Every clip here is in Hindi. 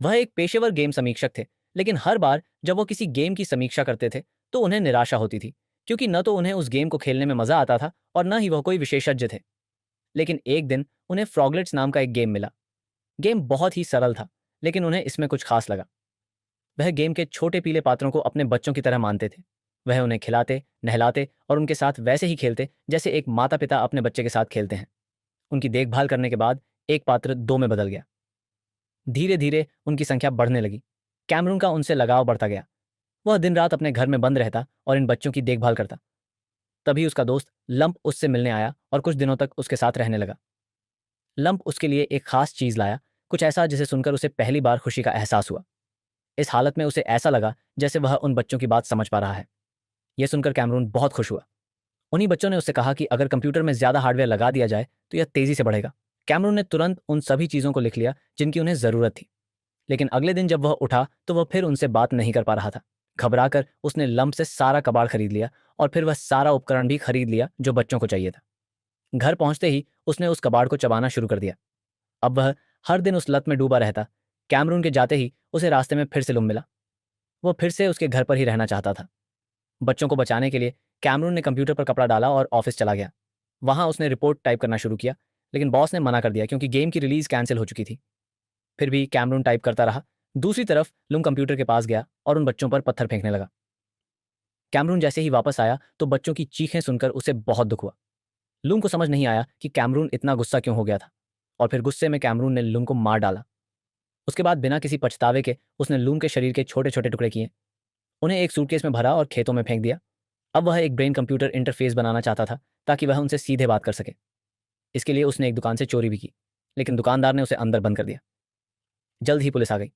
वह एक पेशेवर गेम समीक्षक थे, लेकिन हर बार जब वो किसी गेम की समीक्षा करते थे तो उन्हें निराशा होती थी, क्योंकि न तो उन्हें उस गेम को खेलने में मजा आता था और न ही वह कोई विशेषज्ञ थे। लेकिन एक दिन उन्हें फ्रॉगलेट्स नाम का एक गेम मिला। गेम बहुत ही सरल था, लेकिन उन्हें इसमें कुछ खास लगा। वह गेम के छोटे पीले पात्रों को अपने बच्चों की तरह मानते थे। वह उन्हें खिलाते, नहलाते और उनके साथ वैसे ही खेलते जैसे एक माता पिता अपने बच्चे के साथ खेलते हैं। उनकी देखभाल करने के बाद एक पात्र दो में बदल गया। धीरे धीरे उनकी संख्या बढ़ने लगी। कैमरून का उनसे लगाव बढ़ता गया। वह दिन रात अपने घर में बंद रहता और इन बच्चों की देखभाल करता। तभी उसका दोस्त लंप उससे मिलने आया और कुछ दिनों तक उसके साथ रहने लगा। लंप उसके लिए एक खास चीज लाया, कुछ ऐसा जिसे सुनकर उसे पहली बार खुशी का एहसास हुआ। इस हालत में उसे ऐसा लगा जैसे वह उन बच्चों की बात समझ पा रहा है। यह सुनकर कैमरून बहुत खुश हुआ। उन्हीं बच्चों ने उससे कहा कि अगर कंप्यूटर में ज्यादा हार्डवेयर लगा दिया जाए तो यह तेजी से बढ़ेगा। कैमरून ने तुरंत उन सभी चीजों को लिख लिया जिनकी उन्हें जरूरत थी। लेकिन अगले दिन जब वह उठा तो वह फिर उनसे बात नहीं कर पा रहा था। घबराकर उसने लंप से सारा कबाड़ खरीद लिया और फिर वह सारा उपकरण भी खरीद लिया जो बच्चों को चाहिए था। घर पहुंचते ही उसने उस कबाड़ को चबाना शुरू कर दिया। अब वह हर दिन उस लत में डूबा रहता। कैमरून के जाते ही उसे रास्ते में फिर से लुम मिला। वो फिर से उसके घर पर ही रहना चाहता था। बच्चों को बचाने के लिए कैमरून ने कंप्यूटर पर कपड़ा डाला और ऑफिस चला गया। वहां उसने रिपोर्ट टाइप करना शुरू किया, लेकिन बॉस ने मना कर दिया क्योंकि गेम की रिलीज कैंसिल हो चुकी थी। फिर भी कैमरून टाइप करता रहा। दूसरी तरफ लुम कंप्यूटर के पास गया और उन बच्चों पर पत्थर फेंकने लगा। कैमरून जैसे ही वापस आया तो बच्चों की चीखें सुनकर उसे बहुत दुख हुआ। लुम को समझ नहीं आया कि कैमरून इतना गुस्सा क्यों हो गया था, और फिर गुस्से में कैमरून ने लुम को मार डाला। उसके बाद बिना किसी पछतावे के उसने लूम के शरीर के छोटे छोटे टुकड़े किए, उन्हें एक सूटकेस में भरा और खेतों में फेंक दिया। अब वह एक ब्रेन कंप्यूटर इंटरफेस बनाना चाहता था ताकि वह उनसे सीधे बात कर सके। इसके लिए उसने एक दुकान से चोरी भी की, लेकिन दुकानदार ने उसे अंदर बंद कर दिया। जल्द ही पुलिस आ गई।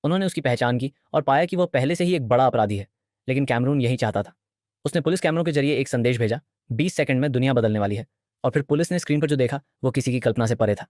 उन्होंने उसकी पहचान की और पाया कि वह पहले से ही एक बड़ा अपराधी है, लेकिन कैमरून यही चाहता था। उसने पुलिस कैमरों के जरिए एक संदेश भेजा, 20 सेकंड में दुनिया बदलने वाली है। और फिर पुलिस ने स्क्रीन पर जो देखा वो किसी की कल्पना से परे था।